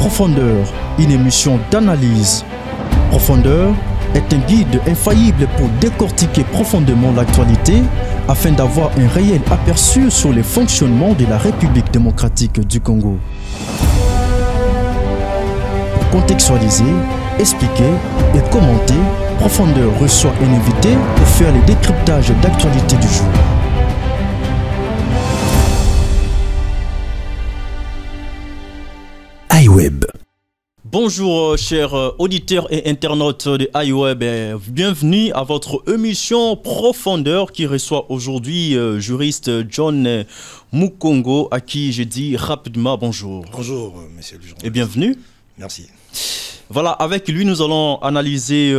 Profondeur, une émission d'analyse. Profondeur est un guide infaillible pour décortiquer profondément l'actualité afin d'avoir un réel aperçu sur le fonctionnement de la République démocratique du Congo. Pour contextualiser, expliquer et commenter, Profondeur reçoit un invité pour faire le décryptage d'actualité du jour. iWeb. Bonjour chers auditeurs et internautes de iWeb, bienvenue à votre émission Profondeur qui reçoit aujourd'hui juriste John Mukongo, à qui je dis rapidement bonjour. Bonjour monsieur le journaliste. Et bienvenue. Merci. Voilà, avec lui nous allons analyser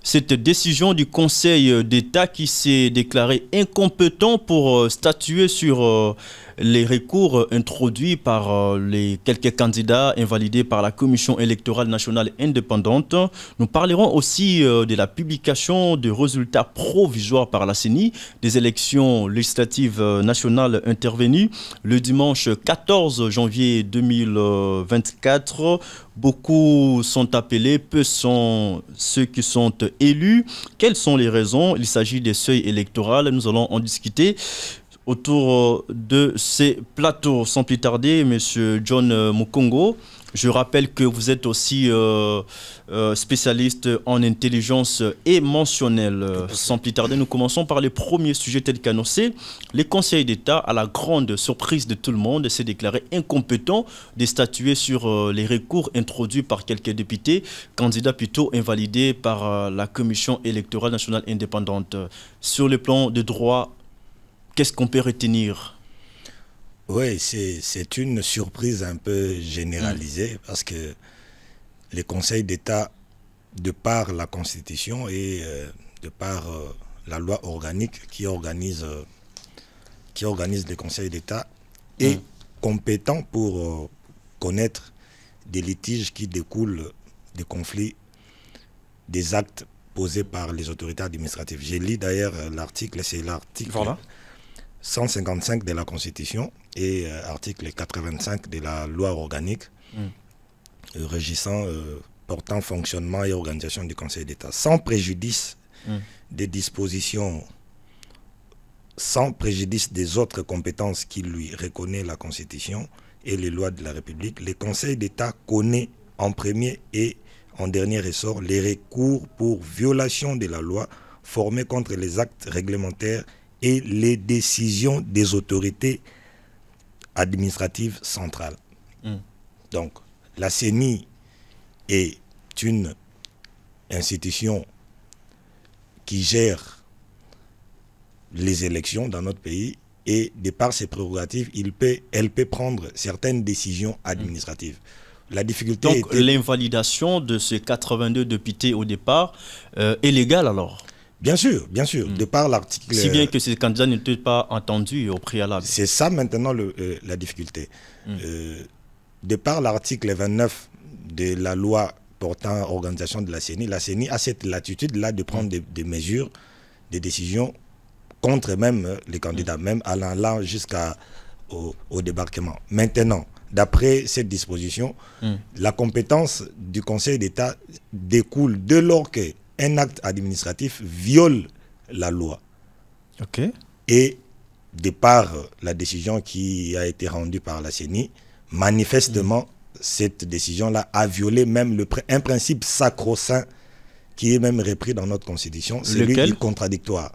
cette décision du Conseil d'État qui s'est déclaré incompétent pour statuer sur les recours introduits par les quelques candidats invalidés par la Commission électorale nationale indépendante. Nous parlerons aussi de la publication des résultats provisoires par la CENI des élections législatives nationales intervenues le dimanche 14 janvier 2024. Beaucoup sont appelés, peu sont ceux qui sont élus. Quelles sont les raisons? Il s'agit des seuils électoraux. Nous allons en discuter autour de ces plateaux. Sans plus tarder, monsieur John Mukongo, je rappelle que vous êtes aussi spécialiste en intelligence émotionnelle. Sans plus tarder, nous commençons par les premiers sujets tels qu'annoncés. Le Conseil d'État, à la grande surprise de tout le monde, s'est déclaré incompétent de statuer sur les recours introduits par quelques députés, candidats plutôt invalidés par la Commission électorale nationale indépendante. Sur le plan de droit, qu'est-ce qu'on peut retenir? Oui, c'est une surprise un peu généralisée parce que le Conseil d'État, de par la Constitution et de par la loi organique qui organise le Conseil d'État, est compétent pour connaître des litiges qui découlent des conflits, des actes posés par les autorités administratives. J'ai lu d'ailleurs l'article, c'est l'article 155 de la Constitution et article 85 de la loi organique régissant, portant fonctionnement et organisation du Conseil d'État. Sans préjudice des dispositions, sans préjudice des autres compétences qui lui reconnaît la Constitution et les lois de la République, le Conseil d'État connaît en premier et en dernier ressort les recours pour violation de la loi formés contre les actes réglementaires et les décisions des autorités administratives centrales. Donc, la CENI est une institution qui gère les élections dans notre pays et de par ses prérogatives, elle peut prendre certaines décisions administratives. La difficulté donc, l'invalidation de ces 82 députés au départ est légale alors? Bien sûr, de par l'article... Si bien que ces candidats n'étaient pas entendus au préalable. C'est ça maintenant la difficulté. De par l'article 29 de la loi portant organisation de la CENI a cette latitude-là de prendre des mesures, des décisions contre même les candidats, même allant jusqu'au débarquement. Maintenant, d'après cette disposition, la compétence du Conseil d'État découle de lors que un acte administratif viole la loi. Et de par la décision qui a été rendue par la CENI, manifestement, cette décision-là a violé même un principe sacro-saint qui est même repris dans notre Constitution, celui du contradictoire.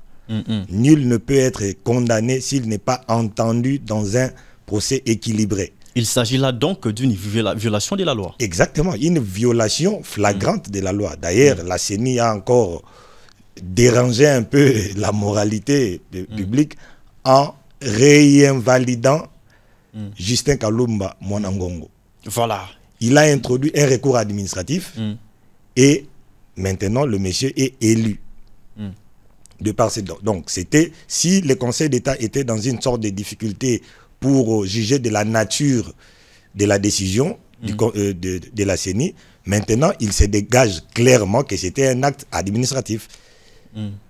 Nul ne peut être condamné s'il n'est pas entendu dans un procès équilibré. Il s'agit là donc d'une violation de la loi. Exactement, une violation flagrante de la loi. D'ailleurs, la CENI a encore dérangé un peu la moralité publique en réinvalidant Justin Kalumba Mwanangongo. Voilà. Il a introduit un recours administratif et maintenant le monsieur est élu. De par donc, c'était si le Conseil d'État était dans une sorte de difficulté pour juger de la nature de la décision de la CENI, maintenant il se dégage clairement que c'était un acte administratif.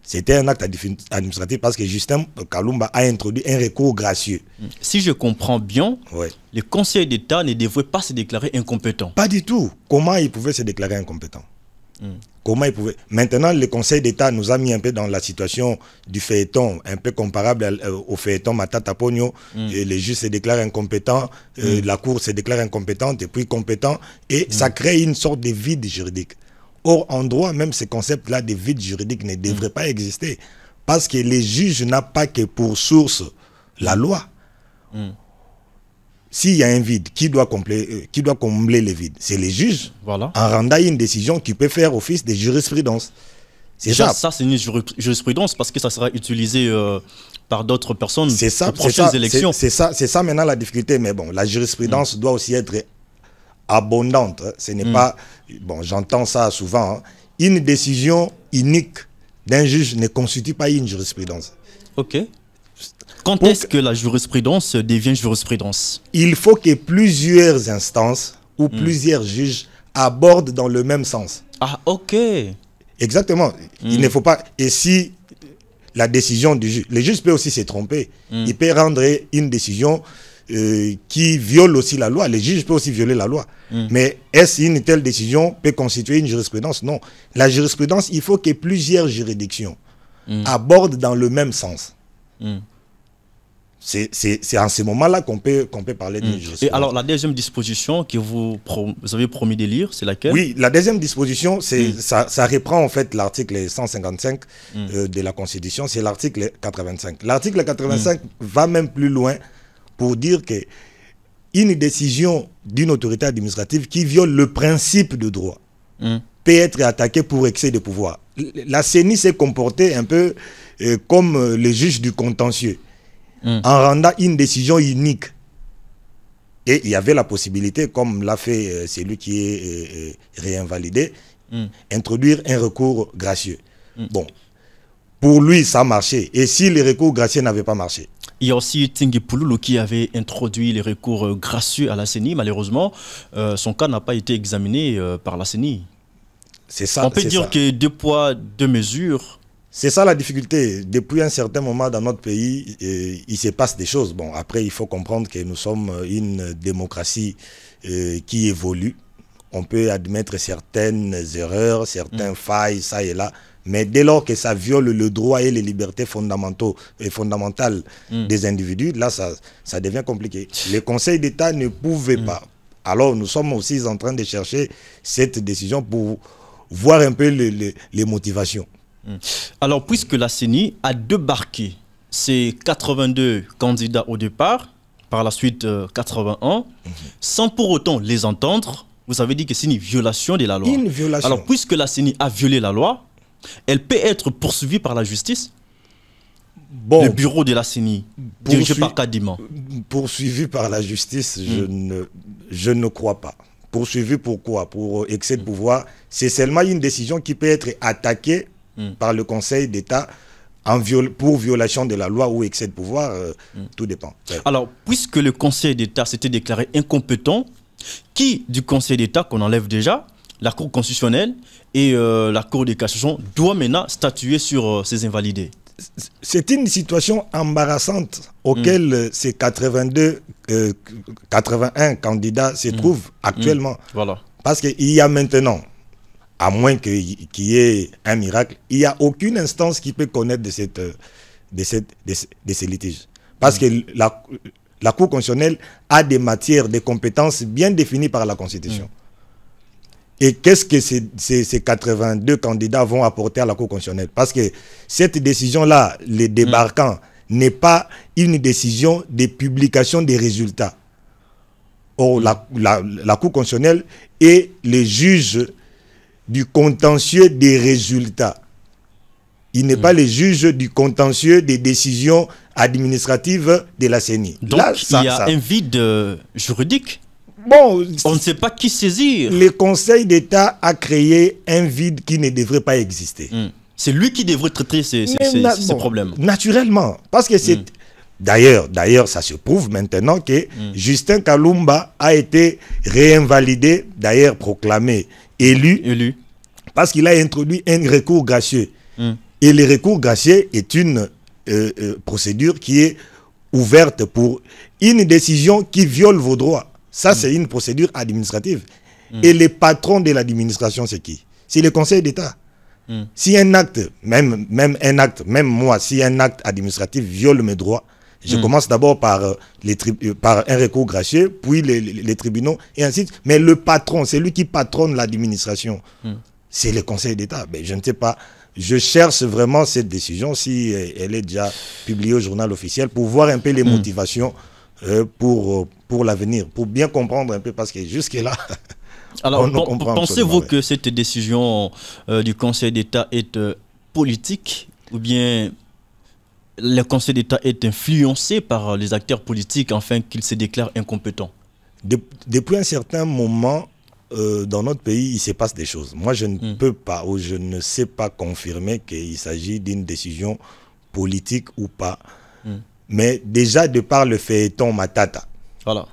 C'était un acte administratif parce que Justin Kalumba a introduit un recours gracieux. Si je comprends bien, le Conseil d'État ne devrait pas se déclarer incompétent. Pas du tout. Comment il pouvait se déclarer incompétent? Comment il pouvait... Maintenant, le Conseil d'État nous a mis un peu dans la situation du feuilleton, un peu comparable au feuilleton Matata Pogno. Les juges se déclarent incompétents, la Cour se déclare incompétente et puis compétent, et ça crée une sorte de vide juridique. Or, en droit, même ce concept-là de vide juridique ne devrait pas exister, parce que les juges n'ont pas que pour source la loi. S'il y a un vide, qui doit combler le vide? C'est les juges, en rendant une décision qui peut faire office de jurisprudence. Déjà, ça c'est une jurisprudence parce que ça sera utilisé par d'autres personnes aux prochaines élections. C'est ça maintenant la difficulté, mais bon, la jurisprudence doit aussi être abondante. Ce n'est pas... Bon, j'entends ça souvent. Une décision unique d'un juge ne constitue pas une jurisprudence. Ok. Quand est-ce que la jurisprudence devient jurisprudence? Il faut que plusieurs instances ou plusieurs juges abordent dans le même sens. Ah, ok. Exactement. Il ne faut pas... Et si la décision du juge... Le juge peut aussi se tromper. Il peut rendre une décision qui viole aussi la loi. Le juge peut aussi violer la loi. Mais est-ce une telle décision peut constituer une jurisprudence? Non. La jurisprudence, il faut que plusieurs juridictions abordent dans le même sens. C'est en ce moment-là qu'on peut parler d'une jurisprudence. Et alors, la deuxième disposition que vous avez promis de lire, c'est laquelle? Oui, la deuxième disposition, ça reprend en fait l'article 155 de la Constitution, c'est l'article 85. L'article 85 va même plus loin pour dire que une décision d'une autorité administrative qui viole le principe de droit peut être attaquée pour excès de pouvoir. La CENI s'est comportée un peu comme le juge du contentieux, en rendant une décision unique. Et il y avait la possibilité, comme l'a fait celui qui est réinvalidé, introduire un recours gracieux. Bon, pour lui, ça a marché. Et si le recours gracieux n'avait pas marché? Il y a aussi Tingi Pouloulou qui avait introduit les recours gracieux à la CENI. Malheureusement, son cas n'a pas été examiné par la CENI. C'est ça. On peut dire que deux poids, deux mesures. C'est ça la difficulté. Depuis un certain moment dans notre pays, il se passe des choses. Bon, après, il faut comprendre que nous sommes une démocratie qui évolue. On peut admettre certaines erreurs, certaines failles, ça et là. Mais dès lors que ça viole le droit et les libertés fondamentales des individus, là, ça devient compliqué. Le Conseil d'État ne pouvait pas. Alors, nous sommes aussi en train de chercher cette décision pour voir un peu les motivations. Alors, puisque la CENI a débarqué ses 82 candidats au départ, par la suite 81, sans pour autant les entendre, vous avez dit que c'est une violation de la loi. Une violation. Alors, puisque la CENI a violé la loi, elle peut être poursuivie par la justice. Bon, le bureau de la CENI, dirigé par Kadima. Poursuivi par la justice, je ne crois pas. Poursuivi pourquoi? Pour excès de pouvoir. C'est seulement une décision qui peut être attaquée par le Conseil d'État pour violation de la loi ou excès de pouvoir. Tout dépend. Alors, puisque le Conseil d'État s'était déclaré incompétent, qui du Conseil d'État qu'on enlève déjà, la Cour constitutionnelle et la Cour de cassation doit maintenant statuer sur ces invalidés? C'est une situation embarrassante auquel ces 81 candidats se trouvent actuellement. Voilà. Parce qu'il y a maintenant, à moins qu'il y ait un miracle, il n'y a aucune instance qui peut connaître de ces litiges. Parce que la Cour constitutionnelle a des matières, des compétences bien définies par la Constitution. Et qu'est-ce que ces 82 candidats vont apporter à la Cour constitutionnelle? Parce que cette décision-là, les débarquants, n'est pas une décision de publication des résultats. Or, la Cour constitutionnelle est le juge du contentieux des résultats. Il n'est pas le juge du contentieux des décisions administratives de la CENI. Donc, là, il y a un vide juridique. Bon, on ne sait pas qui saisir. Le Conseil d'État a créé un vide qui ne devrait pas exister. C'est lui qui devrait traiter ces problèmes. Naturellement. Parce que c'est... D'ailleurs, ça se prouve maintenant que Justin Kalumba a été réinvalidé, d'ailleurs proclamé élu, parce qu'il a introduit un recours gracieux. Et le recours gracié est une procédure qui est ouverte pour une décision qui viole vos droits. Ça, c'est une procédure administrative. Et les patrons de l'administration, c'est qui? C'est le Conseil d'État. Si un acte, même moi, si un acte administratif viole mes droits, je commence d'abord par un recours gracié, puis les tribunaux, et ainsi de suite. Mais le patron, c'est lui qui patronne l'administration. C'est le Conseil d'État. Mais je ne sais pas. Je cherche vraiment cette décision, si elle est déjà publiée au journal officiel, pour voir un peu les motivations pour l'avenir, pour bien comprendre un peu, parce que jusque-là... Alors, pensez-vous que cette décision du Conseil d'État est politique, ou bien le Conseil d'État est influencé par les acteurs politiques afin qu'ils se déclarent incompétents? Depuis un certain moment, dans notre pays, il se passe des choses. Moi, je ne peux pas, ou je ne sais pas confirmer qu'il s'agit d'une décision politique ou pas. Mais déjà, de par le feuilleton Matata. Voilà.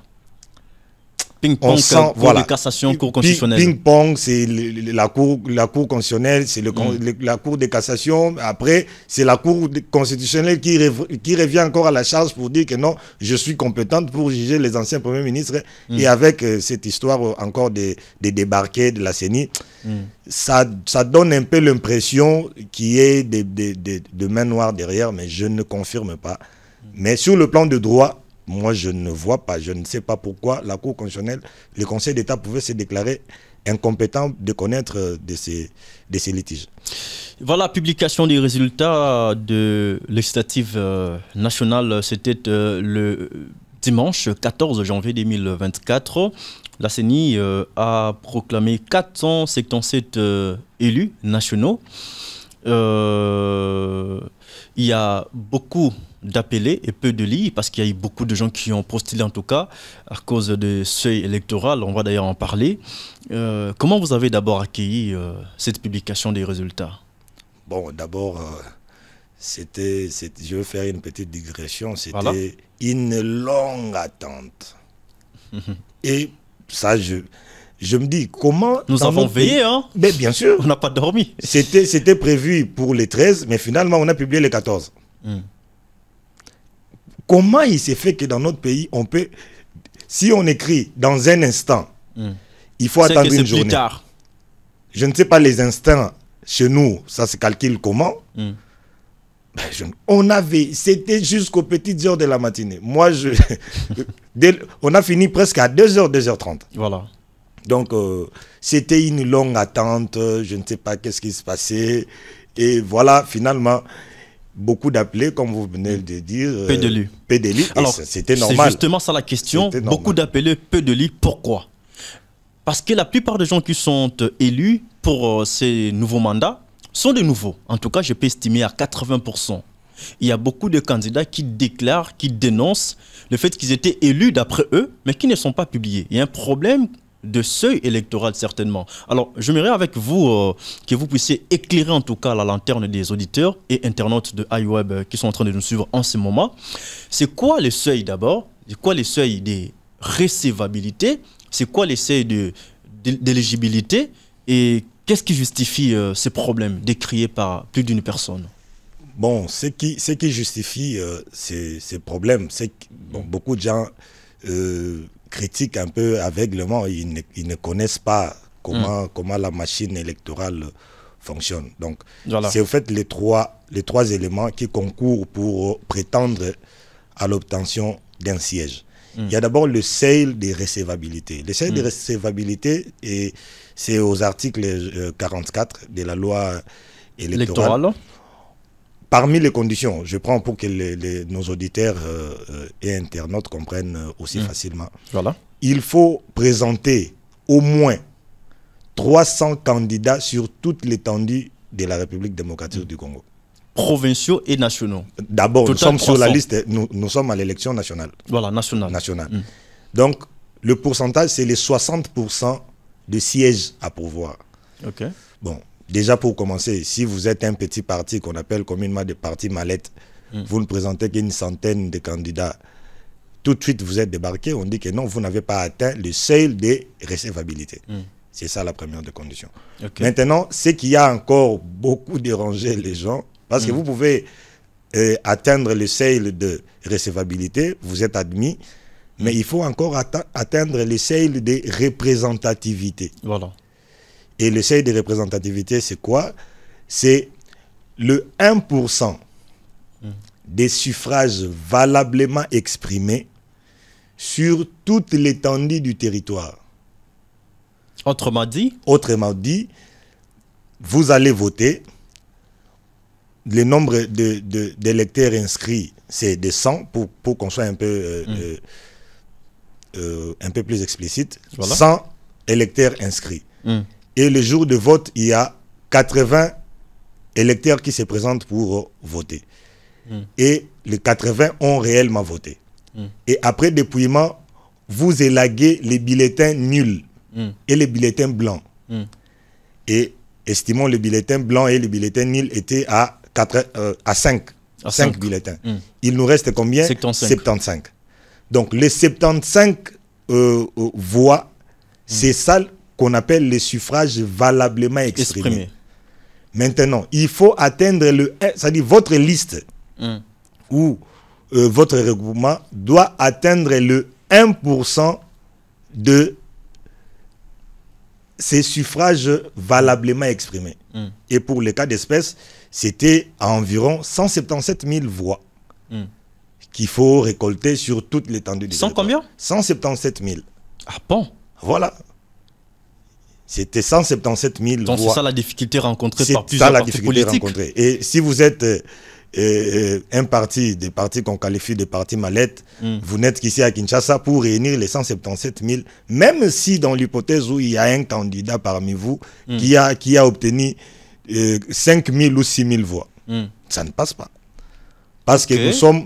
Ping-pong, cour de cassation, cour constitutionnelle. Ping-pong, c'est la cour constitutionnelle, c'est la cour de cassation. Après, c'est la cour constitutionnelle qui revient encore à la charge pour dire que non, je suis compétente pour juger les anciens premiers ministres. Et avec cette histoire encore des débarqués de la CENI, ça donne un peu l'impression qu'il y ait de mains noires derrière, mais je ne confirme pas. Mais sur le plan de droit, moi, je ne vois pas, je ne sais pas pourquoi la Cour constitutionnelle, le Conseil d'État pouvait se déclarer incompétent de connaître de ces litiges. Voilà, publication des résultats de législative nationale, c'était le dimanche 14 janvier 2024. La CENI a proclamé 477 élus nationaux. Il y a beaucoup d'appelés et peu de lits, parce qu'il y a eu beaucoup de gens qui ont postulé en tout cas à cause de seuil électoral. On va d'ailleurs en parler. Comment vous avez d'abord accueilli cette publication des résultats? Bon, d'abord, je vais faire une petite digression. C'était une longue attente. Et ça, je me dis, comment... Nous avons veillé, hein? Mais bien sûr. On n'a pas dormi. C'était prévu pour les 13, mais finalement, on a publié les 14. Comment il s'est fait que dans notre pays, on peut... Si on écrit dans un instant, il faut attendre une journée. Plus tard. Je ne sais pas les instants chez nous, ça se calcule comment. On avait... C'était jusqu'aux petites heures de la matinée. Moi, on a fini presque à 2h, 2h30. Voilà. Donc, c'était une longue attente, je ne sais pas qu'est-ce qui se passait. Et voilà, finalement, beaucoup d'appelés, comme vous venez de dire. Peu de lits. Alors, c'était normal. C'est justement ça la question. Beaucoup d'appelés, peu de lits. Pourquoi? Parce que la plupart des gens qui sont élus pour ces nouveaux mandats sont des nouveaux. En tout cas, je peux estimer à 80%. Il y a beaucoup de candidats qui déclarent, qui dénoncent le fait qu'ils étaient élus d'après eux, mais qui ne sont pas publiés. Il y a un problème de seuil électoral certainement. Alors, j'aimerais avec vous que vous puissiez éclairer en tout cas la lanterne des auditeurs et internautes de iWeb qui sont en train de nous suivre en ce moment. C'est quoi les seuils d'abord? C'est quoi les seuils des recevabilités? C'est quoi les seuils d'éligibilité? Et qu'est-ce qui justifie ces problèmes décriés par plus d'une personne? Bon, ce qui justifie ces problèmes, c'est que beaucoup de gens... critiquent un peu aveuglement, ils ne connaissent pas comment la machine électorale fonctionne. Donc, voilà. C'est au fait les trois éléments qui concourent pour prétendre à l'obtention d'un siège. Il y a d'abord le seuil de recevabilité. Le seuil de recevabilité, c'est aux articles 44 de la loi électorale. Parmi les conditions, je prends pour que nos auditeurs et internautes comprennent aussi facilement. Voilà. Il faut présenter au moins 300 candidats sur toute l'étendue de la République démocratique du Congo. Provinciaux et nationaux. D'abord, nous sommes sur la liste, nous sommes à l'élection nationale. Voilà, nationale. Donc, le pourcentage, c'est les 60% de sièges à pourvoir. Ok. Bon. Déjà pour commencer, si vous êtes un petit parti qu'on appelle communément des partis mallettes, vous ne présentez qu'une centaine de candidats, tout de suite vous êtes débarqué, on dit que non, vous n'avez pas atteint le seuil de recevabilité. C'est ça la première des conditions. Okay. Maintenant, ce qui a encore beaucoup dérangé les gens, Parce que vous pouvez atteindre le seuil de recevabilité, vous êtes admis, mais il faut encore atteindre le seuil de représentativité. Voilà. Et le seuil de représentativité, c'est quoi? C'est le 1% des suffrages valablement exprimés sur toute l'étendue du territoire. Autrement dit, vous allez voter. Le nombre d'électeurs inscrits, c'est de 100, pour qu'on soit un peu plus explicite. Voilà. 100 électeurs inscrits. Et le jour de vote, il y a 80 électeurs qui se présentent pour voter. Et les 80 ont réellement voté. Et après dépouillement, vous élaguez les bulletins nuls et les bulletins blancs. Et estimons les bulletins blancs et les bulletins nuls étaient à 5 bulletins. Il nous reste combien? 75. Donc les 75 voix, c'est ça qu'on appelle les suffrages valablement exprimés. Maintenant, il faut atteindre le 1, c'est-à-dire votre liste ou votre regroupement doit atteindre le 1% de ces suffrages valablement exprimés. Et pour les cas d'espèce, c'était à environ 177 000 voix qu'il faut récolter sur toute l'étendue du territoire. Combien? 177 000. Ah bon? Voilà. C'était 177 000 voix. Donc c'est ça la difficulté rencontrée par plusieurs partis politiques. Et si vous êtes un parti, des partis qu'on qualifie de partis mallettes, vous n'êtes qu'ici à Kinshasa pour réunir les 177 000, même si dans l'hypothèse où il y a un candidat parmi vous qui a obtenu 5 000 ou 6 000 voix. Ça ne passe pas. Parce que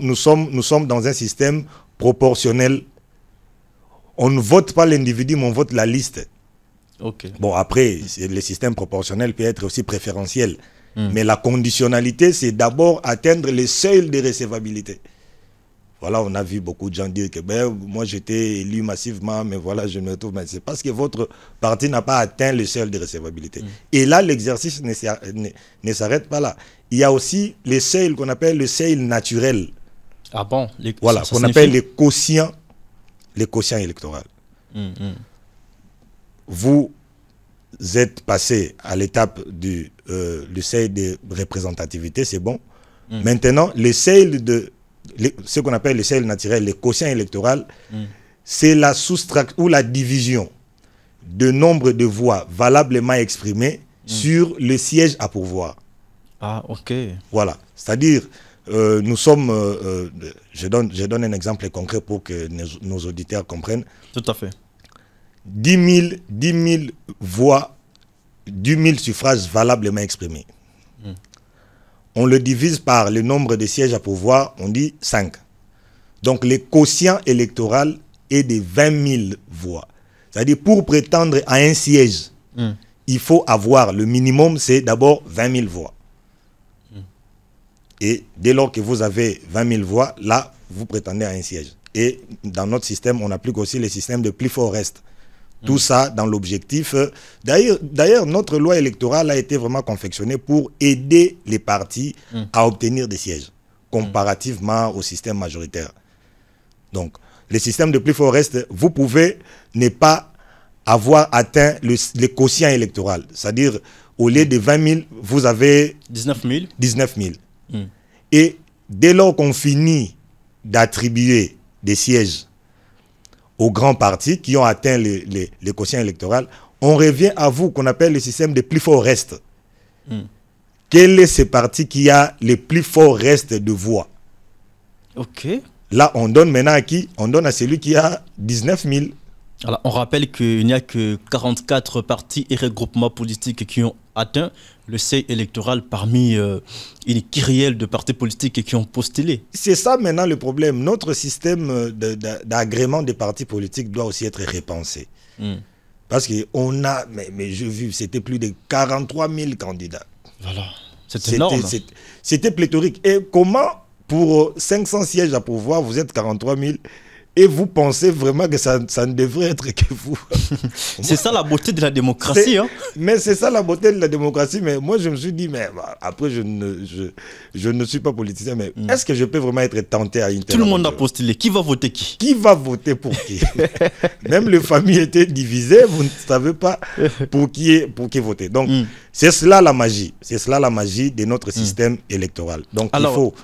nous sommes dans un système proportionnel. On ne vote pas l'individu, mais on vote la liste. Bon, après, le système proportionnel peut être aussi préférentiel. Mais la conditionnalité, c'est d'abord atteindre les seuils de recevabilité. Voilà, on a vu beaucoup de gens dire que moi j'étais élu massivement, mais voilà, je me retrouve. Mais c'est parce que votre parti n'a pas atteint le seuil de recevabilité. Et là, l'exercice ne s'arrête pas là. Il y a aussi les seuils qu'on appelle le seuil naturel. Ah bon? Voilà, qu'on appelle les quotients électoraux. Vous êtes passé à l'étape du seuil de représentativité, c'est bon. Maintenant, les seuils ce qu'on appelle les seuils naturels, les quotients électoraux, c'est la soustraction ou la division de nombre de voix valablement exprimées sur le siège à pourvoir. Ah, ok. Voilà. C'est-à-dire, nous sommes... je donne un exemple concret pour que nos auditeurs comprennent. Tout à fait. 10 000 voix, 10 000 suffrages valablement exprimés. On le divise par le nombre de sièges à pourvoir, on dit 5. Donc le quotient électoral est de 20 000 voix. C'est-à-dire pour prétendre à un siège, il faut avoir, le minimum c'est d'abord 20 000 voix. Et dès lors que vous avez 20 000 voix, là, vous prétendez à un siège. Et dans notre système, on applique aussi le système de plus fort reste. Tout ça dans l'objectif. D'ailleurs, notre loi électorale a été vraiment confectionnée pour aider les partis à obtenir des sièges, comparativement au système majoritaire. Donc, le système de plus fort reste, vous pouvez ne pas avoir atteint le quotient électoral. C'est-à-dire, au lieu de 20 000, vous avez 19 000. 19 000. Et dès lors qu'on finit d'attribuer des sièges aux grands partis qui ont atteint les quotients électoraux, on revient à vous qu'on appelle le système de plus fort reste. Quel est ce parti qui a le plus fort reste de voix? Là, on donne maintenant à qui? On donne à celui qui a 19 000. Alors, on rappelle qu'il n'y a que 44 partis et regroupements politiques qui ont atteint le seuil électoral parmi une kyrielle de partis politiques qui ont postulé. C'est ça maintenant le problème. Notre système d'agrément des partis politiques doit aussi être repensé. Parce qu'on a, mais j'ai vu, c'était plus de 43 000 candidats. Voilà, c'est énorme. C'était pléthorique. Et comment, pour 500 sièges à pouvoir, vous êtes 43 000 et vous pensez vraiment que ça ne devrait être que vous. C'est ça la beauté de la démocratie. Hein. Mais c'est ça la beauté de la démocratie. Mais moi, je me suis dit, mais après, je ne suis pas politicien, mais est-ce que je peux vraiment être tenté à une telle Tout le monde a aventure? postulé. Qui va voter qui? Qui va voter pour qui? Même les familles étaient divisées, vous ne savez pas pour qui voter. Donc, c'est cela la magie. C'est cela la magie de notre système électoral. Donc, alors, il faut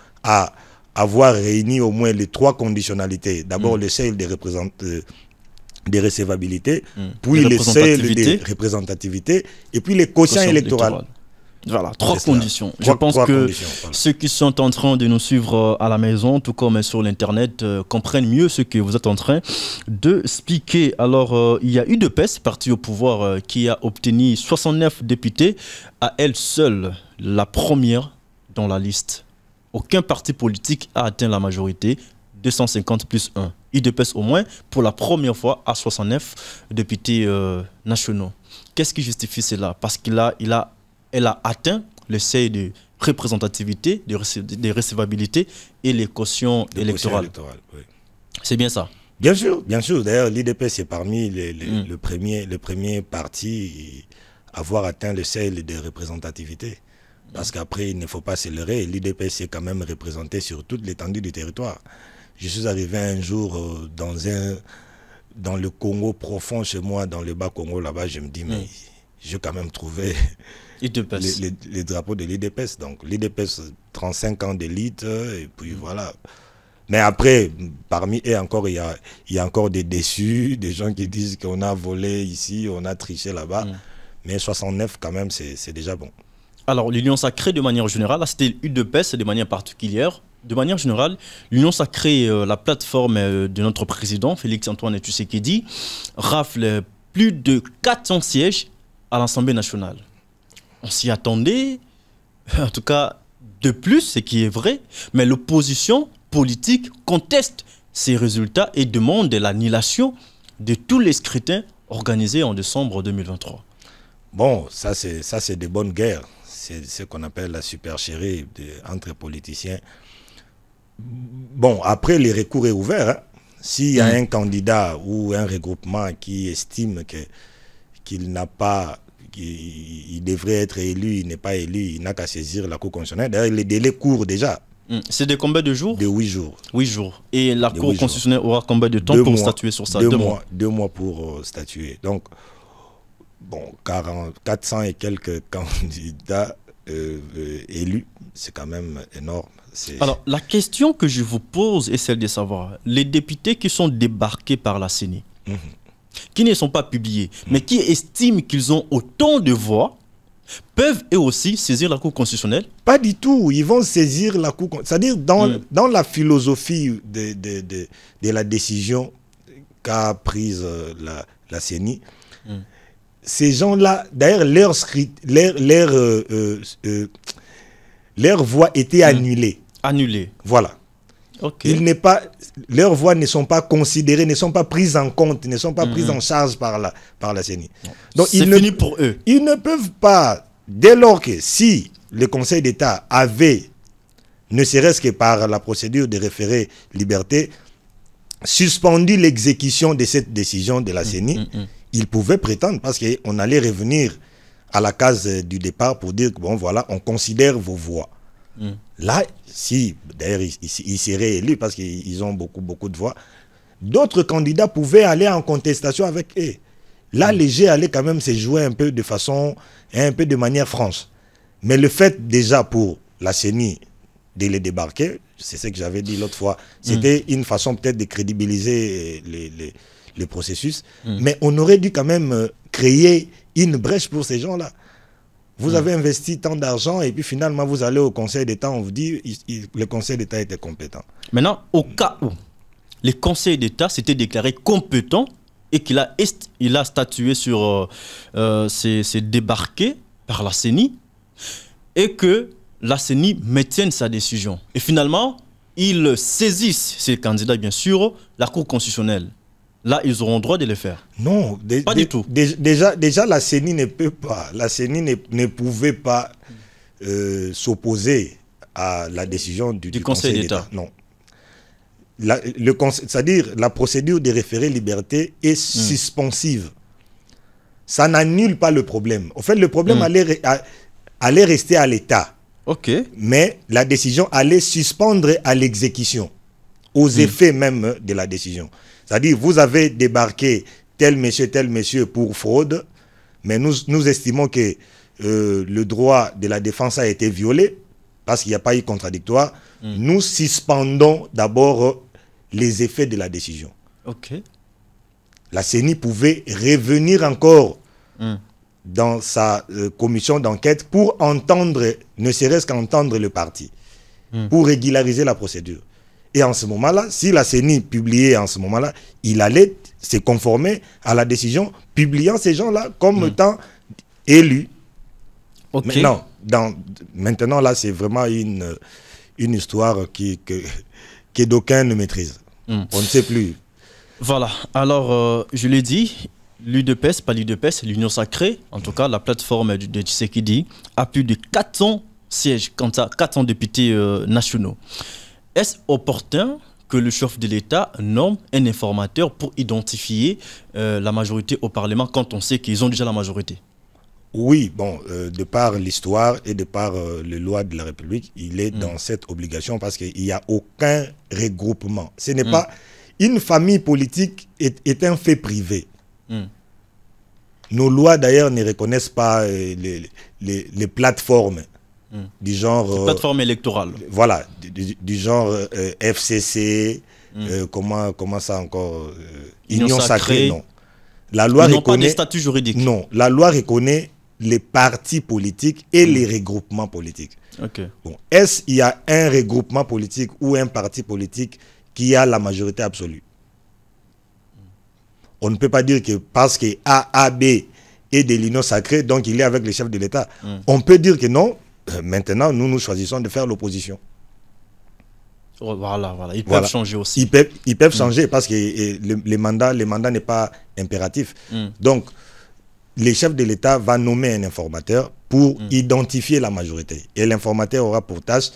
avoir réuni au moins les 3 conditionnalités. D'abord, le seuil des recevabilités, puis le seuil des représentativités, et puis les quotients électoraux. Voilà, 3 conditions. Je pense que ceux qui sont en train de nous suivre à la maison, tout comme sur l'internet, comprennent mieux ce que vous êtes en train d'expliquer. Alors, il y a UDPS, parti au pouvoir, qui a obtenu 69 députés, à elle seule la première dans la liste. Aucun parti politique a atteint la majorité, 250 plus 1. UDPS au moins, pour la première fois, à 69 députés nationaux. Qu'est-ce qui justifie cela? Parce qu'elle a atteint le seuil de représentativité, de recevabilité et les cautions électorales. Oui. C'est bien ça? Bien sûr, bien sûr. D'ailleurs, l'UDPS est parmi le premier parti à avoir atteint le seuil de représentativité. Parce qu'après, il ne faut pas se leurrer, l'UDPS est quand même représenté sur toute l'étendue du territoire. Je suis arrivé un jour dans le Congo profond, chez moi, dans le Bas-Congo, là-bas, je me dis, mais j'ai quand même trouvé les drapeaux de l'UDPS. Donc, l'UDPS, 35 ans d'élite, et puis voilà. Mais après, parmi eux encore, il y a encore des déçus, des gens qui disent qu'on a volé ici, on a triché là-bas. Mais 69, quand même, c'est déjà bon. Alors, l'Union sacrée, de manière générale, là, c'était UDPS de manière particulière. De manière générale, l'Union sacrée, la plateforme de notre président, Félix-Antoine Tshisekedi, rafle plus de 400 sièges à l'Assemblée nationale. On s'y attendait, en tout cas de plus, ce qui est vrai, mais l'opposition politique conteste ces résultats et demande l'annulation de tous les scrutins organisés en décembre 2023. Bon, ça c'est des bonnes guerres. C'est ce qu'on appelle la supercherie entre politiciens. Bon, après, le recours est ouvert. Hein. S'il y a un candidat ou un regroupement qui estime qu'il n'a pas, qu'il devrait être élu, il n'est pas élu, il n'a qu'à saisir la Cour constitutionnelle. D'ailleurs, les délais courent déjà. C'est de combien de jours? De 8 jours. 8 jours. Et la Cour constitutionnelle aura combien de temps pour statuer sur ça? 2 mois. 2 mois pour statuer. Donc, bon, 400 et quelques candidats élus, c'est quand même énorme. Alors, la question que je vous pose est celle de savoir, les députés qui sont débarqués par la CENI, qui ne sont pas publiés, mais qui estiment qu'ils ont autant de voix, peuvent eux aussi saisir la Cour constitutionnelle? Pas du tout, ils vont saisir la Cour constitutionnelle. C'est-à-dire, dans la philosophie de la décision qu'a prise la CENI, ces gens-là, d'ailleurs, leur voix était annulée. Annulée. Voilà. Okay. Leurs voix ne sont pas considérées, ne sont pas prises en compte, ne sont pas prises en charge par la CENI. Donc, c'est fini pour eux. Ils ne peuvent pas, dès lors que si le Conseil d'État avait, ne serait-ce que par la procédure de référé liberté, suspendu l'exécution de cette décision de la CENI, ils pouvaient prétendre, parce qu'on allait revenir à la case du départ pour dire que bon voilà, on considère vos voix. Là, si d'ailleurs ils seraient élus parce qu'ils ont beaucoup de voix, d'autres candidats pouvaient aller en contestation avec eux. Là, les jeux allaient quand même se jouer un peu de manière franche. Mais le fait déjà pour la CENI de les débarquer, c'est ce que j'avais dit l'autre fois, c'était une façon peut-être de crédibiliser le processus, mais on aurait dû quand même créer une brèche pour ces gens-là. Vous avez investi tant d'argent et puis finalement vous allez au Conseil d'État, on vous dit le Conseil d'État était compétent. Maintenant, au cas où le Conseil d'État s'était déclaré compétent et qu'il a statué sur ces débarqués par la CENI et que la CENI maintienne sa décision. Et finalement, ils saisissent ces candidats, bien sûr, la Cour constitutionnelle. Là, ils auront le droit de le faire. Non, pas du tout. Déjà, la CENI ne peut pas. La CENI ne pouvait pas s'opposer à la décision du Conseil d'État. Non. c'est-à-dire la procédure de référé liberté est suspensive. Ça n'annule pas le problème. En fait, le problème allait rester à l'État. Ok. Mais la décision allait suspendre à l'exécution, aux effets même de la décision. C'est-à-dire, vous avez débarqué tel monsieur pour fraude, mais nous estimons que le droit de la défense a été violé, parce qu'il n'y a pas eu contradictoire. Nous suspendons d'abord les effets de la décision. Ok. La CENI pouvait revenir encore dans sa commission d'enquête pour entendre, ne serait-ce qu'entendre le parti, pour régulariser la procédure. Et en ce moment-là, si la CENI publiait en ce moment-là, il allait se conformer à la décision, publiant ces gens-là comme étant élus. Okay. Maintenant, là, c'est vraiment une histoire que d'aucuns ne maîtrisent. On ne sait plus. Voilà. Alors, je l'ai dit, l'UDPS, pas l'UDPS, l'Union Sacrée, en tout cas, la plateforme de Tshisekedi, a plus de 400 sièges, 400 députés nationaux. Est-ce opportun que le chef de l'État nomme un informateur pour identifier la majorité au Parlement quand on sait qu'ils ont déjà la majorité? Oui, bon, de par l'histoire et de par les lois de la République, il est dans cette obligation parce qu'il n'y a aucun regroupement. Ce n'est pas... Une famille politique est un fait privé. Nos lois, d'ailleurs, ne reconnaissent pas les plateformes du genre... Les plateformes électorales. Voilà, du genre FCC, comment ça encore Union Sacrée, non. La loi Ils n'ont reconnaît... pas de statut juridique. Non, la loi reconnaît les partis politiques et les regroupements politiques. Okay. Bon, est-ce qu'il y a un regroupement politique ou un parti politique qui a la majorité absolue? On ne peut pas dire que parce que AAB est de l'Union Sacrée, donc il est avec le chef de l'État. On peut dire que non. Maintenant, nous choisissons de faire l'opposition. Voilà. Ils peuvent changer aussi. Ils peuvent changer parce que le mandat n'est pas impératif. Donc, le chef de l'État va nommer un informateur pour identifier la majorité. Et l'informateur aura pour tâche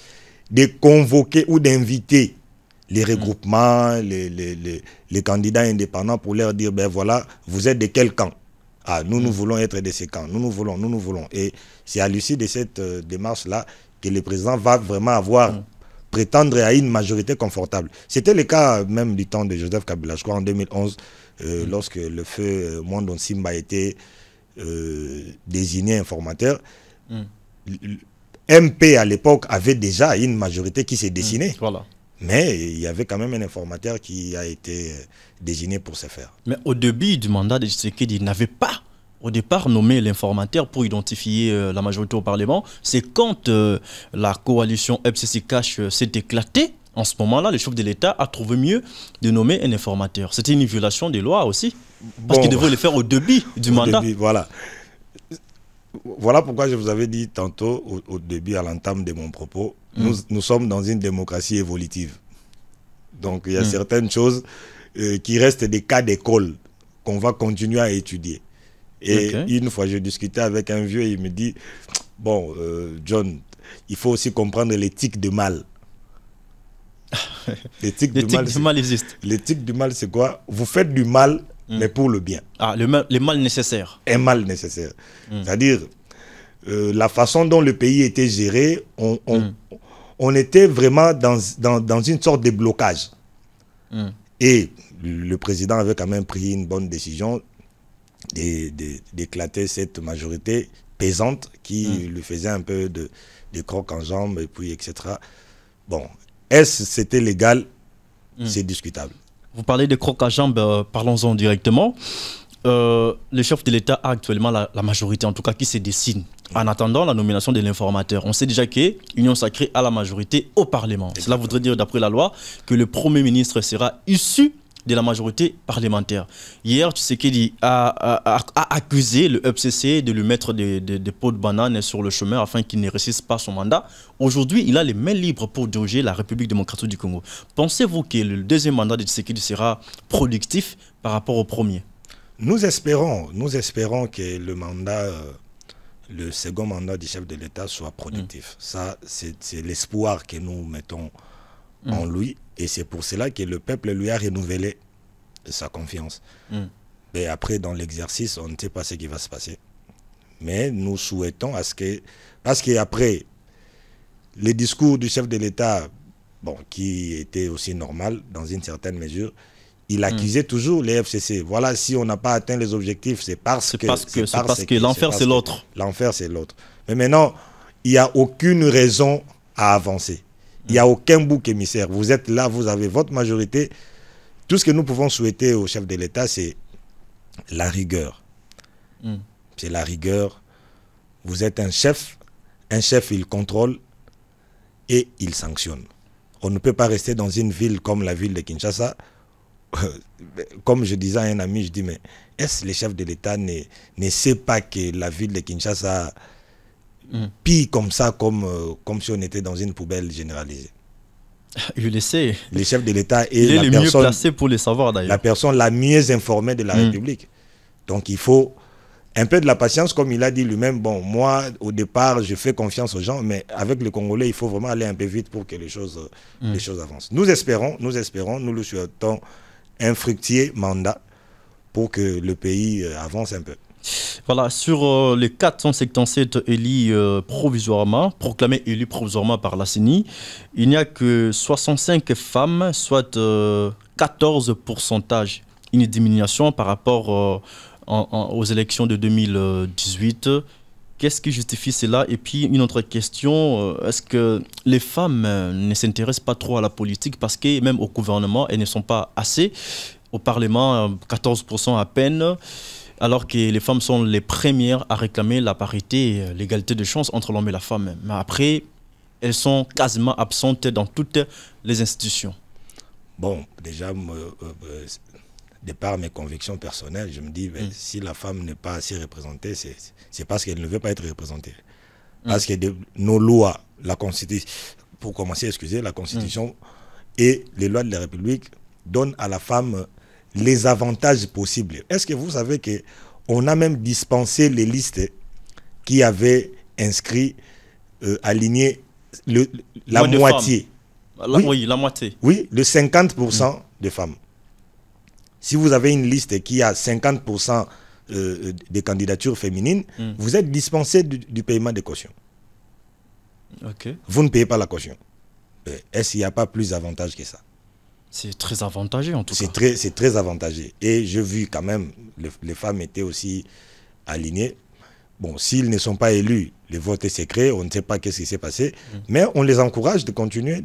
de convoquer ou d'inviter les regroupements, les candidats indépendants pour leur dire, ben voilà, vous êtes de quel camp? Ah, nous voulons être de ces camps. Nous voulons. Et c'est à l'issue de cette démarche-là que le président va vraiment prétendre à une majorité confortable. C'était le cas même du temps de Joseph Kabila, je crois en 2011, lorsque le feu Mwando Simba a été désigné informateur. MP à l'époque avait déjà une majorité qui s'est dessinée. Voilà. Mais il y avait quand même un informateur qui a été désigné pour ce faire. Mais au début du mandat de Tshisekedi, il n'avait pas au départ nommé l'informateur pour identifier la majorité au Parlement. C'est quand la coalition FCC-Cash s'est éclatée, en ce moment-là, le chef de l'État a trouvé mieux de nommer un informateur. C'était une violation des lois aussi, parce qu'il devait le faire au début du mandat. Voilà. Voilà pourquoi je vous avais dit tantôt, au début, à l'entame de mon propos, nous sommes dans une démocratie évolutive. Donc, il y a certaines choses qui restent des cas d'école qu'on va continuer à étudier. Et une fois, je discutais avec un vieux, il me dit, bon, John, il faut aussi comprendre l'éthique du mal. L'éthique du mal existe. L'éthique du mal, c'est quoi? Vous faites du mal, mais pour le bien. Ah, le mal nécessaire. Un mal nécessaire. C'est-à-dire, la façon dont le pays était géré, on était vraiment dans une sorte de blocage. Et le président avait quand même pris une bonne décision d'éclater cette majorité pesante qui lui faisait un peu de croc en jambe, et puis etc. Bon, est-ce que c'était légal? C'est discutable. Vous parlez de croc à jambe, parlons-en directement. Le chef de l'État a actuellement la majorité, en tout cas qui se dessine. En attendant la nomination de l'informateur, on sait déjà que l'Union Sacrée a la majorité au Parlement. Cela voudrait dire, d'après la loi, que le Premier ministre sera issu de la majorité parlementaire. Hier, Tshisekedi a accusé le FCC de lui mettre des pots de banane sur le chemin afin qu'il ne réussisse pas son mandat. Aujourd'hui, il a les mains libres pour diriger la République démocratique du Congo. Pensez-vous que le deuxième mandat de Tshisekedi sera productif par rapport au premier? Nous espérons que le second mandat du chef de l'État soit productif. Ça, c'est l'espoir que nous mettons en lui, et c'est pour cela que le peuple lui a renouvelé sa confiance. Mais après, dans l'exercice, on ne sait pas ce qui va se passer. Mais nous souhaitons à ce que... Parce qu'après, le discours du chef de l'État, bon, qui était aussi normal dans une certaine mesure, il accusait toujours les FCC. Voilà, si on n'a pas atteint les objectifs, c'est parce que l'enfer, c'est l'autre. L'enfer, c'est l'autre. Mais maintenant, il n'y a aucune raison à avancer. Il n'y a aucun bouc émissaire. Vous êtes là, vous avez votre majorité. Tout ce que nous pouvons souhaiter au chef de l'État, c'est la rigueur. C'est la rigueur. Vous êtes un chef, il contrôle et il sanctionne. On ne peut pas rester dans une ville comme la ville de Kinshasa. Comme je disais à un ami, je dis, mais est-ce que les chefs de l'État ne sait pas que la ville de Kinshasa pille comme ça, comme si on était dans une poubelle généralisée? Je le sais. Le chef de l'État est le mieux placé pour le savoir d'ailleurs. La personne la mieux informée de la République. Donc il faut un peu de la patience, comme il a dit lui-même. Bon, moi, au départ, je fais confiance aux gens, mais avec les Congolais, il faut vraiment aller un peu vite pour que les choses avancent. Nous espérons, nous le souhaitons un fructueux mandat pour que le pays avance un peu. Voilà, sur les 477 élus proclamés élus provisoirement par la CENI, il n'y a que 65 femmes, soit 14%, une diminution par rapport aux élections de 2018. Qu'est-ce qui justifie cela? Et puis une autre question, est-ce que les femmes ne s'intéressent pas trop à la politique parce que même au gouvernement, elles ne sont pas assez? Au Parlement, 14% à peine. Alors que les femmes sont les premières à réclamer la parité, l'égalité de chance entre l'homme et la femme. Mais après, elles sont quasiment absentes dans toutes les institutions. Bon, déjà, de par mes convictions personnelles, je me dis, si la femme n'est pas assez représentée, c'est parce qu'elle ne veut pas être représentée. Parce que nos lois, la Constitution, pour commencer, la Constitution et les lois de la République donnent à la femme les avantages possibles. Est-ce que vous savez qu'on a même dispensé les listes qui avaient inscrit, aligné la moitié? Oui, la moitié. Oui, le 50% de femmes. Si vous avez une liste qui a 50% de candidatures féminines, vous êtes dispensé du paiement des cautions. Vous ne payez pas la caution. Est-ce qu'il n'y a pas plus avantage que ça? C'est très avantageux en tout cas. C'est très avantageux. Et j'ai vu quand même, les femmes étaient aussi alignées. Bon, s'ils ne sont pas élus, le vote est secret, on ne sait pas qu'est-ce qui s'est passé. Mais on les encourage de continuer.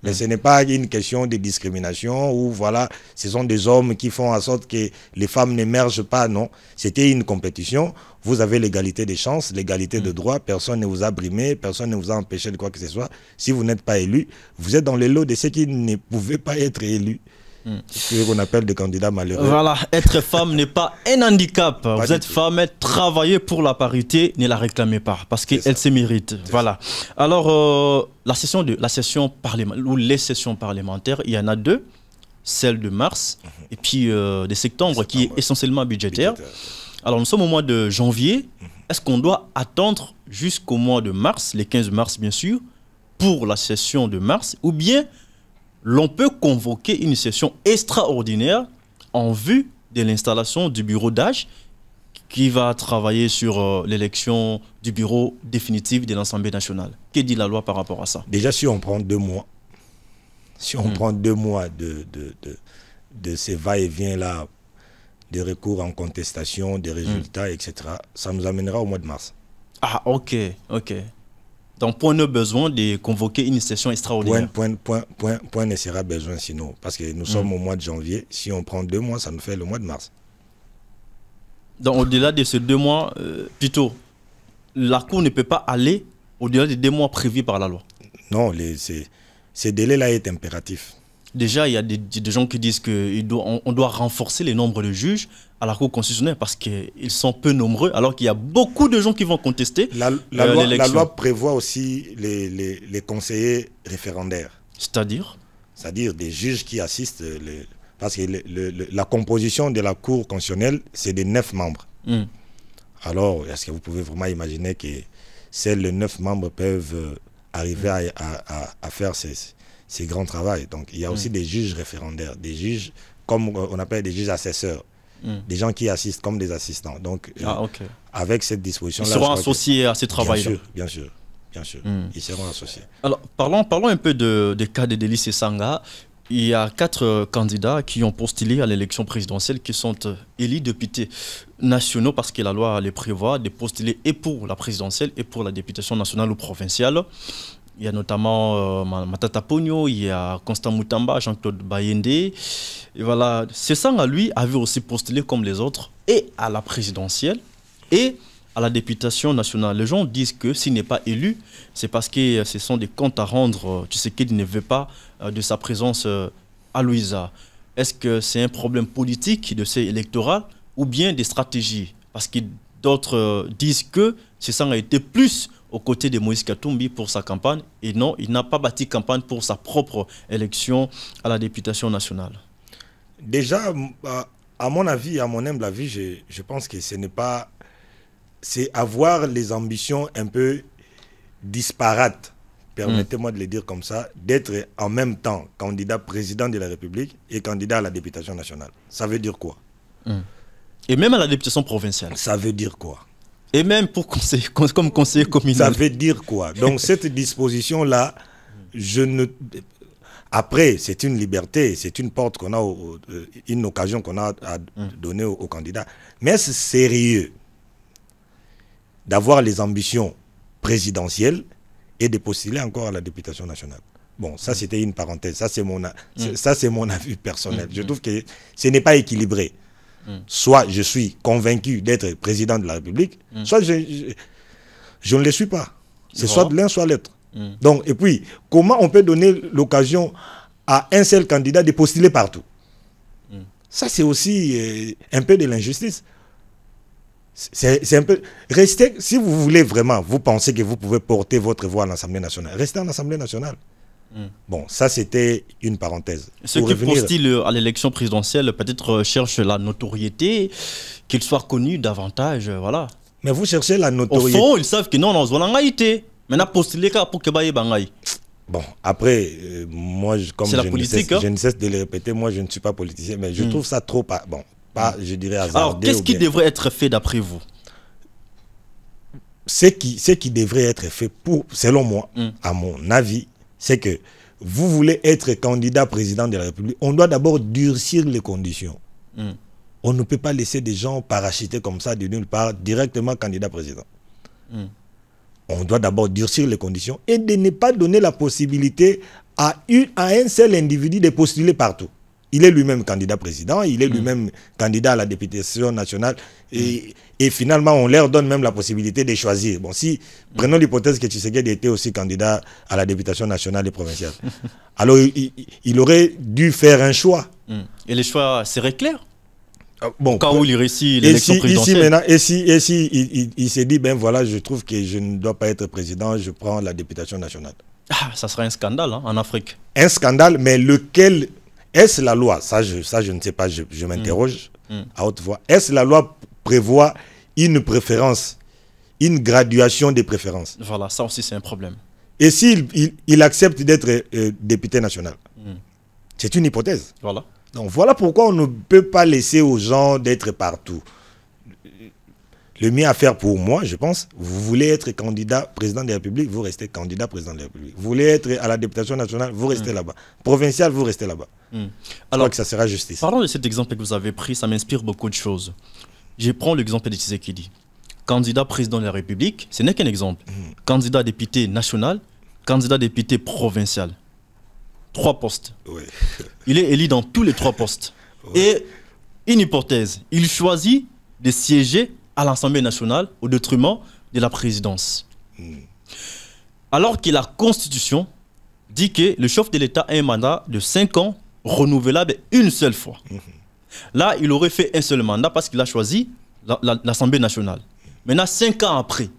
Mais ce n'est pas une question de discrimination où voilà, ce sont des hommes qui font en sorte que les femmes n'émergent pas. Non, c'était une compétition. Vous avez l'égalité des chances, l'égalité de droits. Personne ne vous a brimé, personne ne vous a empêché de quoi que ce soit. Si vous n'êtes pas élu, vous êtes dans le lot de ceux qui ne pouvaient pas être élus. Ce qu'on appelle des candidats malheureux. Voilà, être femme n'est pas un handicap. Vous êtes femme, travaillez pour la parité, ne la réclamez pas, parce qu'elle se mérite. Voilà. Alors, la session parlementaire, ou les sessions parlementaires, il y en a deux. Celle de mars, et puis de septembre, qui est essentiellement budgétaire. Alors, nous sommes au mois de janvier. Est-ce qu'on doit attendre jusqu'au mois de mars, le 15 mars bien sûr, pour la session de mars, ou bien l'on peut convoquer une session extraordinaire en vue de l'installation du bureau d'âge qui va travailler sur l'élection du bureau définitif de l'Assemblée nationale? Que dit la loi par rapport à ça? Déjà, si on prend 2 mois, si on prend 2 mois de ces va-et-vient-là, des recours en contestation, des résultats, etc., ça nous amènera au mois de mars. Ah, ok. Donc, point de besoin de convoquer une session extraordinaire. Point ne sera besoin sinon. Parce que nous sommes au mois de janvier. Si on prend 2 mois, ça nous fait le mois de mars. Donc, au-delà de ces 2 mois, plutôt, la Cour ne peut pas aller au-delà des 2 mois prévus par la loi. Non, ces délais-là est impératif. Déjà, il y a des gens qui disent qu'on doit renforcer le nombre de juges à la Cour constitutionnelle parce qu'ils sont peu nombreux, alors qu'il y a beaucoup de gens qui vont contester la loi prévoit aussi les conseillers référendaires. C'est-à-dire? C'est-à-dire des juges qui assistent, parce que la composition de la Cour constitutionnelle, c'est de 9 membres. Alors, est-ce que vous pouvez vraiment imaginer que seuls les 9 membres peuvent arriver à faire grands travaux. Donc il y a aussi des juges référendaires, des juges comme on appelle des juges assesseurs, des gens qui assistent comme des assistants. Donc avec cette disposition-là, ils seront associés à ce travail-là. Bien sûr. Ils seront associés. Alors parlons un peu des cas de Délice Sanga. Il y a 4 candidats qui ont postulé à l'élection présidentielle qui sont élus députés nationaux parce que la loi les prévoit de postuler et pour la présidentielle et pour la députation nationale ou provinciale. Il y a notamment Matata Pogno, il y a Constant Moutamba, Jean-Claude Bayende. Et voilà, Sesanga, lui, avait aussi postulé comme les autres et à la présidentielle et à la députation nationale. Les gens disent que s'il n'est pas élu, c'est parce que ce sont des comptes à rendre. Tu sais qu'il ne veut pas de sa présence à Louisa. Est-ce que c'est un problème politique de ces électorats ou bien des stratégies? Parce que d'autres disent que Sesanga a été plus aux côtés de Moïse Katumbi pour sa campagne et non, il n'a pas bâti campagne pour sa propre élection à la députation nationale. Déjà, à mon avis, à mon humble avis, je pense que ce n'est pas... C'est avoir les ambitions un peu disparates, permettez-moi de le dire comme ça, d'être en même temps candidat président de la République et candidat à la députation nationale. Ça veut dire quoi? Et même à la députation provinciale. Ça veut dire quoi? Et même comme conseiller communal. Ça veut dire quoi? Donc cette disposition-là, Après, c'est une liberté, c'est une porte qu'on a, une occasion qu'on a à donner aux candidats. Mais est-ce sérieux d'avoir les ambitions présidentielles et de postuler encore à la députation nationale? Bon, ça c'était une parenthèse, ça c'est mon avis personnel. Je trouve que ce n'est pas équilibré. Soit je suis convaincu d'être président de la République, soit je ne le suis pas. C'est soit l'un, soit l'autre. Donc, et puis, comment on peut donner l'occasion à un seul candidat de postuler partout? Ça, c'est aussi un peu de l'injustice. C'est un peu... Restez, si vous voulez vraiment, vous pensez que vous pouvez porter votre voix à l'Assemblée nationale, restez en Assemblée nationale. Bon, ça c'était une parenthèse. Ceux qui postulent à l'élection présidentielle peut-être cherchent la notoriété, qu'ils soient connus davantage, voilà. Mais vous cherchez la notoriété. Au fond, ils savent que non, on a été. Maintenant, postuler pour que Baye Bangaï. Bon, après, moi, comme je ne cesse de le répéter, moi je ne suis pas politicien, mais je trouve ça trop... Bon, pas, je dirais, hasardeux. Alors, qu'est-ce qui devrait être fait d'après vous? Ce qui devrait être fait, selon moi, à mon avis, c'est que vous voulez être candidat président de la République, on doit d'abord durcir les conditions. On ne peut pas laisser des gens parachuter comme ça de nulle part, directement candidat président. On doit d'abord durcir les conditions et de ne pas donner la possibilité à un seul individu de postuler partout. Il est lui-même candidat président, il est lui-même candidat à la députation nationale et finalement on leur donne même la possibilité de choisir. Bon, si, prenons l'hypothèse que Tshisekedi était aussi candidat à la députation nationale et provinciale, alors il aurait dû faire un choix. Et les choix seraient clairs? Bon, au cas où il réussit l'élection présidentielle. Ici, maintenant, et si il s'est dit, ben voilà, je trouve que je ne dois pas être président, je prends la députation nationale. Ah, ça serait un scandale en Afrique. Un scandale, mais lequel... Est-ce la loi, ça je ne sais pas, je m'interroge à haute voix. Est-ce la loi prévoit une préférence, une graduation des préférences? Voilà, ça aussi c'est un problème. Et s'il accepte d'être député national? C'est une hypothèse. Voilà. Donc voilà pourquoi on ne peut pas laisser aux gens d'être partout. Le mieux à faire pour moi, je pense, vous voulez être candidat président de la République, vous restez candidat président de la République. Vous voulez être à la députation nationale, vous restez là-bas. Provincial, vous restez là-bas. Je crois que ça sera justice. Parlons de cet exemple que vous avez pris, ça m'inspire beaucoup de choses. Je prends l'exemple de Tshisekedi. Candidat président de la République, ce n'est qu'un exemple. Candidat député national, candidat député provincial. 3 postes. Oui. Il est élu dans tous les 3 postes. Oui. Et une hypothèse, il choisit de siéger à l'Assemblée nationale au détriment de la présidence. Alors que la Constitution dit que le chef de l'État a un mandat de 5 ans renouvelable une seule fois. Là, il aurait fait un seul mandat parce qu'il a choisi l'Assemblée nationale. Maintenant, 5 ans après,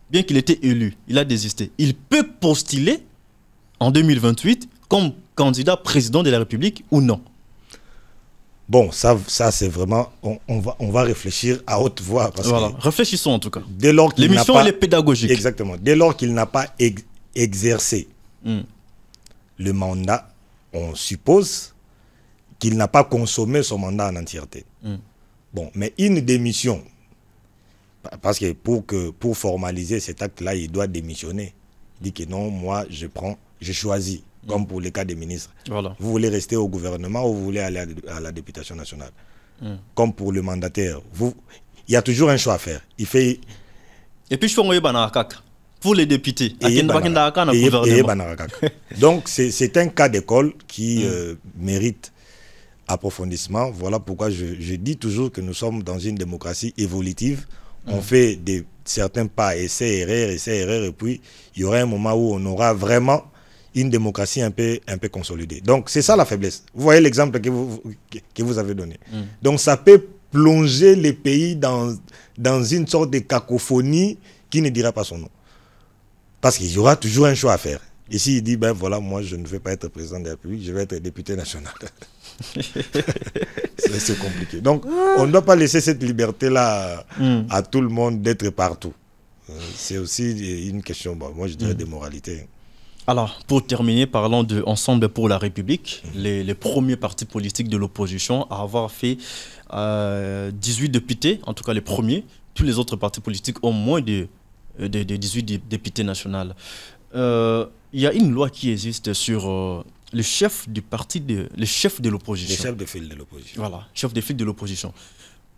bien qu'il était élu, il a désisté. Il peut postuler en 2028 comme candidat président de la République ou non? Bon, ça c'est vraiment... On va réfléchir à haute voix. Parce voilà, que réfléchissons en tout cas. L'émission, elle est pédagogique. Exactement. Dès lors qu'il n'a pas exercé le mandat, on suppose qu'il n'a pas consommé son mandat en entièreté. Bon, mais une démission, parce que pour formaliser cet acte-là, il doit démissionner. Il dit que non, moi, je choisis, comme pour les cas des ministres. Voilà. Vous voulez rester au gouvernement ou vous voulez aller à la députation nationale. Comme pour le mandataire, il y a toujours un choix à faire. Il fait... Et puis, je fais pour les députés. Donc, c'est un cas d'école qui mérite approfondissement. Voilà pourquoi je dis toujours que nous sommes dans une démocratie évolutive. On fait certains pas, essais-erreurs, et puis il y aura un moment où on aura vraiment une démocratie un peu consolidée. Donc, c'est ça la faiblesse. Vous voyez l'exemple que vous avez donné. Donc, ça peut plonger les pays dans une sorte de cacophonie qui ne dira pas son nom. Parce qu'il y aura toujours un choix à faire. Ici, il dit, ben voilà, moi, je ne vais pas être président de la République, je vais être député national. C'est compliqué. Donc, on ne doit pas laisser cette liberté-là à tout le monde d'être partout. C'est aussi une question, moi, je dirais, de moralité. Alors, pour terminer, parlons de Ensemble pour la République, les premiers partis politiques de l'opposition à avoir fait 18 députés, en tout cas les premiers. Tous les autres partis politiques ont moins de 18 députés nationaux. Il y a une loi qui existe sur le chef du parti, le chef de l'opposition. Le chef de file de l'opposition. Voilà, chef de file de l'opposition.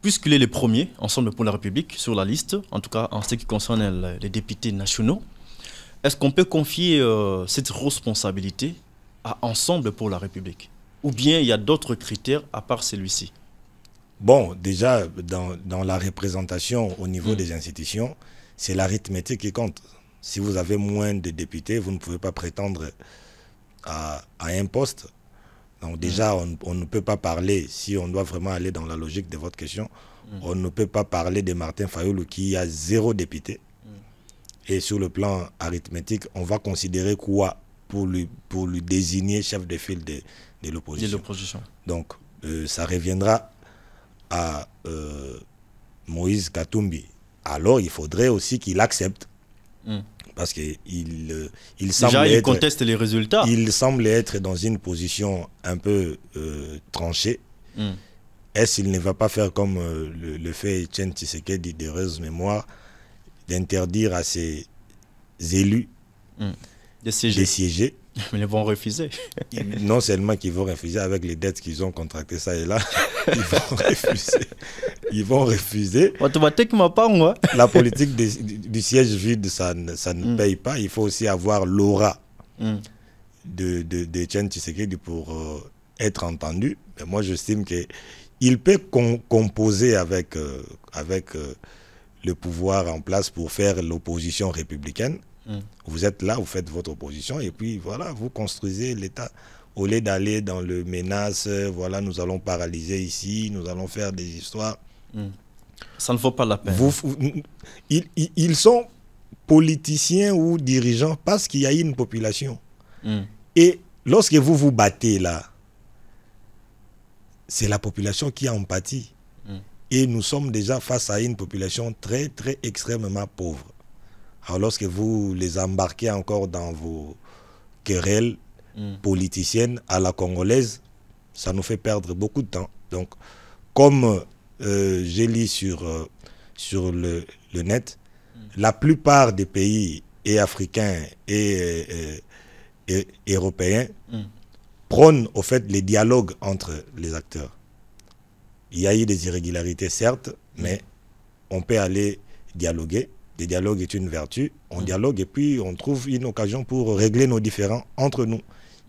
Puisqu'il est le premier, Ensemble pour la République, sur la liste, en tout cas en ce qui concerne les députés nationaux, est-ce qu'on peut confier cette responsabilité à Ensemble pour la République? Ou bien il y a d'autres critères à part celui-ci? Bon, déjà, dans la représentation au niveau des institutions, c'est l'arithmétique qui compte. Si vous avez moins de députés, vous ne pouvez pas prétendre à un poste. Donc déjà, on ne peut pas parler, si on doit vraiment aller dans la logique de votre question, on ne peut pas parler de Martin Fayoulou qui a 0 député. Et sur le plan arithmétique, on va considérer quoi pour lui désigner chef de file de l'opposition. Donc, ça reviendra à Moïse Katumbi. Alors, il faudrait aussi qu'il accepte. Parce qu'il semble déjà, il conteste les résultats. Il semble être dans une position un peu tranchée. Est-ce qu'il ne va pas faire comme le fait Etienne Tshisekedi d'heureuse mémoire, d'interdire à ses élus de siéger? Mais ils vont refuser. Non seulement qu'ils vont refuser, avec les dettes qu'ils ont contractées ça et là, ils vont refuser. Ils vont refuser. La politique du siège vide, ça ne paye pas. Il faut aussi avoir l'aura de Etienne Tshisekedi pour être entendu. Mais moi, j'estime qu'il peut composer avec le pouvoir en place pour faire l'opposition républicaine. Vous êtes là, vous faites votre opposition et puis voilà, vous construisez l'État. Au lieu d'aller dans le menace, voilà, nous allons paralyser ici, nous allons faire des histoires. Ça ne vaut pas la peine. Ils sont politiciens ou dirigeants parce qu'il y a une population. Et lorsque vous vous battez là, c'est la population qui en pâtit. Et nous sommes déjà face à une population très, très extrêmement pauvre. Alors lorsque vous les embarquez encore dans vos querelles politiciennes à la congolaise, ça nous fait perdre beaucoup de temps. Donc, comme j'ai lu sur le net, la plupart des pays et africains et européens prônent au fait les dialogues entre les acteurs. Il y a eu des irrégularités, certes, mais on peut aller dialoguer. Le dialogue est une vertu. On dialogue et puis on trouve une occasion pour régler nos différends entre nous.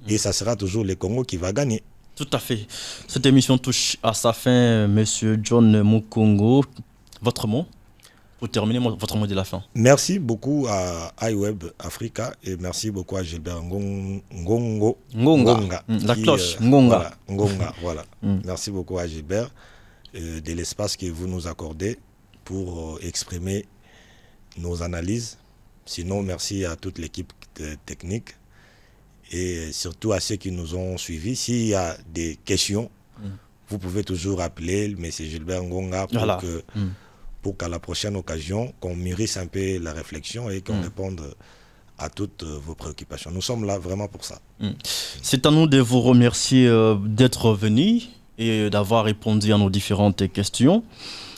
Et ça sera toujours le Congo qui va gagner. Tout à fait. Cette émission touche à sa fin, Monsieur John Mukongo. Votre mot, pour terminer, votre mot de la fin. Merci beaucoup à iWeb Africa et merci beaucoup à Gilbert Ngonga. La cloche, Ngonga. Voilà. Merci beaucoup à Gilbert de l'espace que vous nous accordez pour exprimer nos analyses. Sinon, merci à toute l'équipe technique et surtout à ceux qui nous ont suivis. S'il y a des questions, vous pouvez toujours appeler M. Gilbert Ngonga pour qu'à la prochaine occasion, qu'on mûrisse un peu la réflexion et qu'on réponde à toutes vos préoccupations. Nous sommes là vraiment pour ça. C'est à nous de vous remercier d'être venus et d'avoir répondu à nos différentes questions.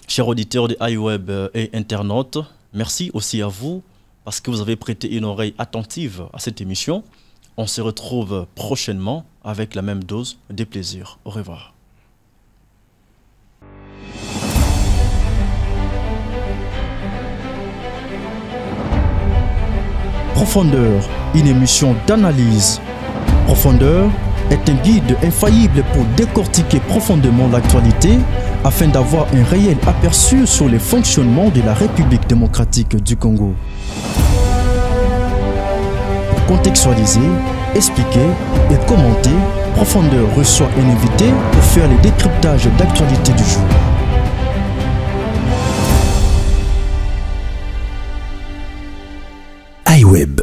Chers auditeurs de iWeb et internautes, merci aussi à vous parce que vous avez prêté une oreille attentive à cette émission. On se retrouve prochainement avec la même dose de plaisir. Au revoir. Profondeur, une émission d'analyse. Profondeur est un guide infaillible pour décortiquer profondément l'actualité afin d'avoir un réel aperçu sur les fonctionnements de la République démocratique du Congo. Pour contextualiser, expliquer et commenter, Profondeur reçoit un invité pour faire le décryptage d'actualité du jour. iWeb.